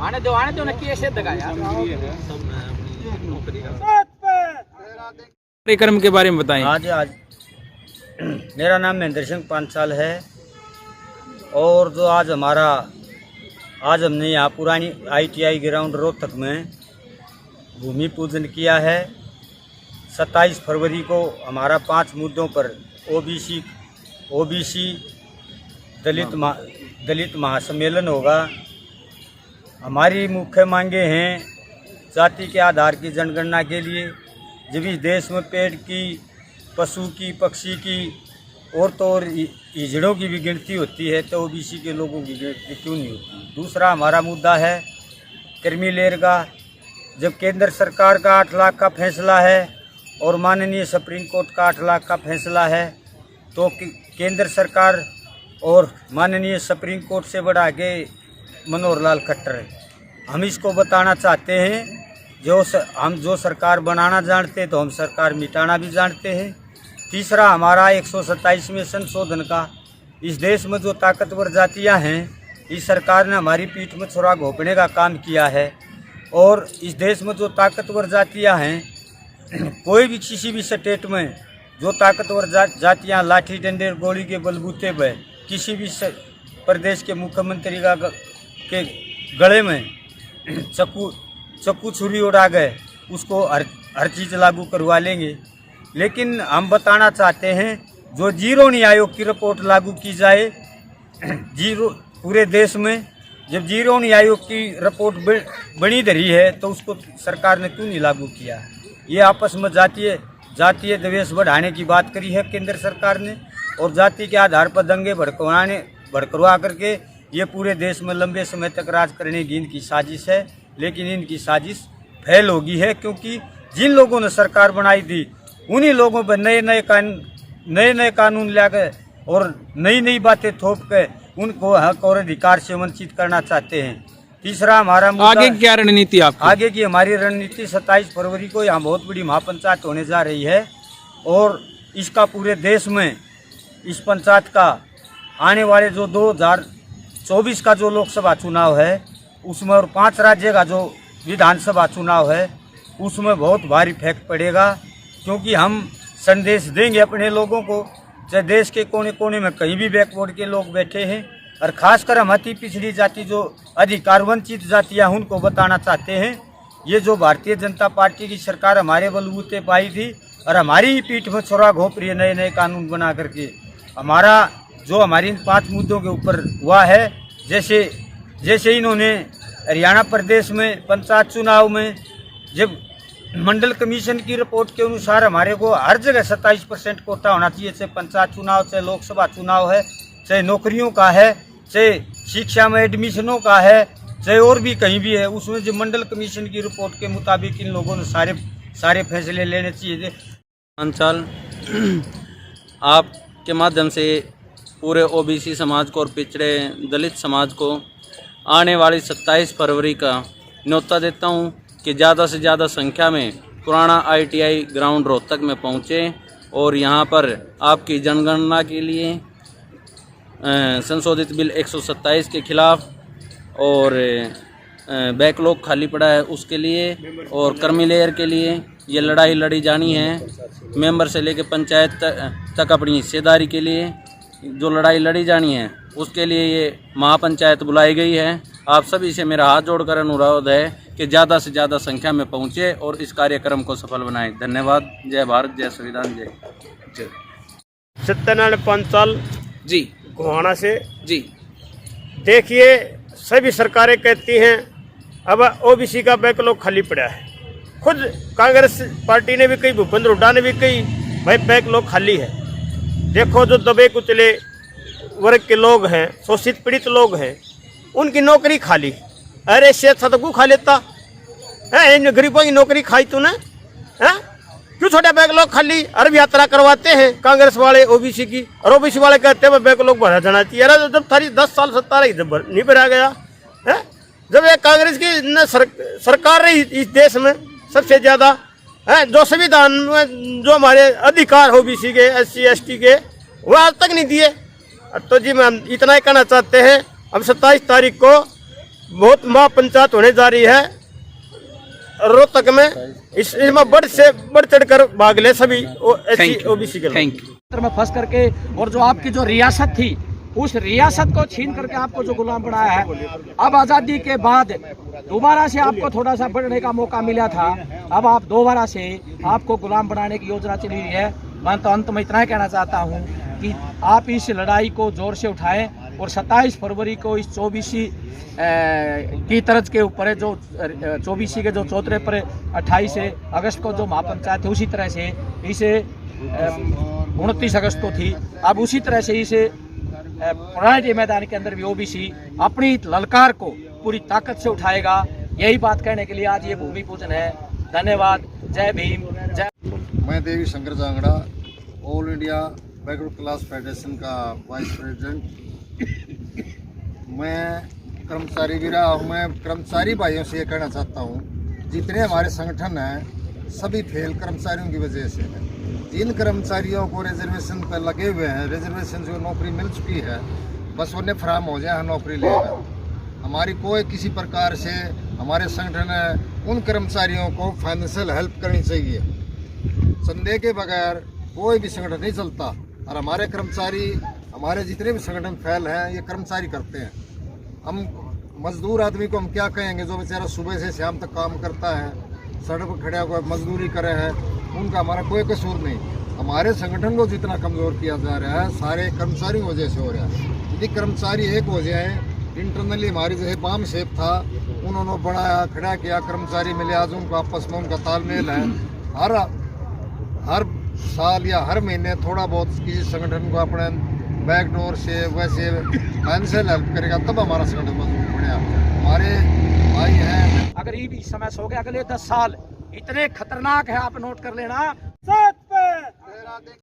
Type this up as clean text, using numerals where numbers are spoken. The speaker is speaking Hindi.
आने दो ना कि ऐसे दगा यार। कार्यक्रम के बारे में बताएं। आज मेरा नाम महेंद्र सिंह पांचाल है और जो आज हमने यहाँ पुरानी ITI ग्राउंड रोहतक में भूमि पूजन किया है। 27 फरवरी को हमारा 5 मुद्दों पर OBC दलित महासम्मेलन होगा। हमारी मुख्य मांगे हैं जाति के आधार की जनगणना के लिए। जब इस देश में पेड़ की, पशु की, पक्षी की और तो और हिजड़ों की भी गिनती होती है तो OBC के लोगों की गिनती क्यों नहीं होती। दूसरा हमारा मुद्दा है क्रीमी लेयर का। जब केंद्र सरकार का 8 लाख का फैसला है और माननीय सुप्रीम कोर्ट का 8 लाख का फैसला है तो केंद्र सरकार और माननीय सुप्रीम कोर्ट से बढ़ा के मनोहर लाल खट्टर है। हम इसको बताना चाहते हैं हम जो सरकार बनाना जानते तो हम सरकार मिटाना भी जानते हैं। तीसरा हमारा 127वें संशोधन का। इस देश में जो ताकतवर जातियां हैं इस सरकार ने हमारी पीठ में छुरा घोंपने का काम किया है और इस देश में जो ताकतवर जातियां हैं कोई भी किसी भी स्टेट में जो ताकतवर जातियां लाठी डंडे गोली के बलबूते पर किसी भी प्रदेश के मुख्यमंत्री के गले में चक्कू छुरी उड़ा गए उसको हर चीज़ लागू करवा लेंगे। लेकिन हम बताना चाहते हैं जो जीरो न्याय आयोग की रिपोर्ट लागू की जाए पूरे देश में। जब जीरो न्याय आयोग की रिपोर्ट बनी धरी है तो उसको सरकार ने क्यों नहीं लागू किया। ये आपस में जातीय द्वेष बढ़ाने की बात करी है केंद्र सरकार ने और जाति के आधार पर दंगे भड़कवा करके ये पूरे देश में लंबे समय तक राज करने की इनकी साजिश है। लेकिन इनकी साजिश फेल होगी है क्योंकि जिन लोगों ने सरकार बनाई थी उन्हीं लोगों पर नए कानून लाकर और नई बातें थोप के उनको हक और अधिकार से वंचित करना चाहते हैं। तीसरा हमारा मुद्दा आगे क्या रणनीति आपकी? आगे की हमारी रणनीति 27 फरवरी को यहाँ बहुत बड़ी महापंचायत होने जा रही है और इसका पूरे देश में इस पंचायत का आने वाले जो 2024 का जो लोकसभा चुनाव है उसमें और 5 राज्य का जो विधानसभा चुनाव है उसमें बहुत भारी इफेक्ट पड़ेगा क्योंकि हम संदेश देंगे अपने लोगों को। चाहे देश के कोने कोने में कहीं भी बैकवर्ड के लोग बैठे हैं और खासकर हम अति पिछड़ी जाति जो अधिकार वंचित जातियाँ उनको बताना चाहते हैं ये जो भारतीय जनता पार्टी की सरकार हमारे बलबूते पाई थी और हमारी ही पीठ में छुरा घोंप रही है नए कानून बना करके। हमारी इन 5 मुद्दों के ऊपर हुआ है जैसे इन्होंने हरियाणा प्रदेश में पंचायत चुनाव में जब मंडल कमीशन की रिपोर्ट के अनुसार हमारे को हर जगह 27% कोटा होना चाहिए, चाहे पंचायत चुनाव, चाहे लोकसभा चुनाव है, चाहे नौकरियों का है, चाहे शिक्षा में एडमिशनों का है, चाहे और भी कहीं भी है। उसमें जो मंडल कमीशन की रिपोर्ट के मुताबिक इन लोगों ने सारे फैसले लेने चाहिए थे। पांचाल आपके माध्यम से पूरे OBC समाज को और पिछड़े दलित समाज को आने वाली 27 फरवरी का न्योता देता हूं कि ज़्यादा से ज़्यादा संख्या में पुराना ITI ग्राउंड रोहतक में पहुंचे और यहां पर आपकी जनगणना के लिए संशोधित बिल 127 के खिलाफ और बैकलॉग खाली पड़ा है उसके लिए और क्रीमी लेयर के लिए ये लड़ाई लड़ी जानी है। मेंबर से लेकर पंचायत तक अपनी हिस्सेदारी के लिए जो लड़ाई लड़ी जानी है उसके लिए ये महापंचायत बुलाई गई है। आप सभी से मेरा हाथ जोड़कर अनुरोध है कि ज़्यादा से ज़्यादा संख्या में पहुँचे और इस कार्यक्रम को सफल बनाएं। धन्यवाद। जय भारत, जय संविधान, जय। सत्यनारायण पांचाल जी गोहाना से जी। देखिए सभी सरकारें कहती हैं अब OBC का बैकलॉग खाली पड़ा है। खुद कांग्रेस पार्टी ने भी कही, भूपेंद्र हुड्डा ने भी कही भाई बैकलॉग खाली है। देखो जो दबे कुचले वर्ग के लोग हैं, शोषित पीड़ित लोग हैं, उनकी नौकरी खाली। अरे शेख सदगु खा लेता है, इन गरीबों की नौकरी खाई तूने है? क्यों छोटा बैकलॉग खाली? अरब यात्रा करवाते हैं कांग्रेस वाले OBC की और OBC वाले कहते हैं बैकलॉग भरा जाना चाहिए। अरे जब थारी 10 साल सत्ता रही जब नहीं भरा गया है? जब ये कांग्रेस की सरकार रही इस देश में सबसे ज्यादा है, जो संविधान में जो हमारे अधिकार OBC के SC ST के वो आज तक नहीं दिए। तो जी मैं इतना ही कहना चाहते हैं अब 27 तारीख को बहुत महापंचायत होने जा रही है रोहतक में। इसमें बढ़ से बढ़ चढ़कर भाग ले सभी ओबीसी के लोग। Thank you. में फंस करके और जो आपकी जो रियासत थी उस रियासत को छीन करके आपको जो गुलाम बनाया है। अब आज़ादी के बाद दोबारा से आपको थोड़ा सा बढ़ने का मौका मिला था, अब आप दोबारा से आपको गुलाम बनाने की योजना चली हुई है। मैं तो अंत में इतना ही कहना चाहता हूँ कि आप इस लड़ाई को जोर से उठाएं और 27 फरवरी को इस 24 की तर्ज के ऊपर है, जो 24 के जो चौथे पर 28 अगस्त को जो महापंचायत है, उसी तरह से इसे 29 अगस्त को थी, अब उसी तरह से इसे पुराने मैदान के अंदर भी ओबीसी अपनी ललकार को पूरी ताकत से उठाएगा। यही बात कहने के लिए आज ये भूमि पूजन है। धन्यवाद। जय भीम। जय। मैं Devi Shankar Jangra, all India backward class federation का वाइस प्रेसिडेंट। मैं कर्मचारी भी रहा हूँ। मैं कर्मचारी भाइयों से ये कहना चाहता हूँ, जितने हमारे संगठन हैं सभी फेल कर्मचारियों की वजह से है। जिन कर्मचारियों को रिजर्वेशन पर लगे हुए हैं, रिजर्वेशन जो नौकरी मिल चुकी है, बस उन्हें फराम हो जाए नौकरी लेना। हमारी कोई किसी प्रकार से हमारे संगठन उन कर्मचारियों को फाइनेंशियल हेल्प करनी चाहिए। संदेह के बगैर कोई भी संगठन नहीं चलता, और हमारे कर्मचारी, हमारे जितने भी संगठन फेल हैं ये कर्मचारी करते हैं। हम मजदूर आदमी को हम क्या कहेंगे, जो बेचारा सुबह से शाम तक काम करता है, सड़क पर खड़ा हुआ मजदूरी करे है, उनका हमारा कोई कसूर नहीं। हमारे संगठन को जितना कमज़ोर किया जा रहा है सारे कर्मचारियों की वजह से हो रहा है। यदि कर्मचारी एक हो जाए, इंटरनली हमारी जैसे बाम शेप था उन्होंने बढ़ाया खड़ा किया, कर्मचारी मिले, आज उनको आपस में उनका तालमेल है। हर साल या हर महीने थोड़ा बहुत किसी संगठन को अपने बैकडोर से वैसे फाइनेंशियल हेल्प करेगा, तब हमारा संगठन मजबूत बनेगा। हमारे भाई हैं, अगर ये भी समय सो गया, अगले 10 साल इतने खतरनाक है, आप नोट कर लेना।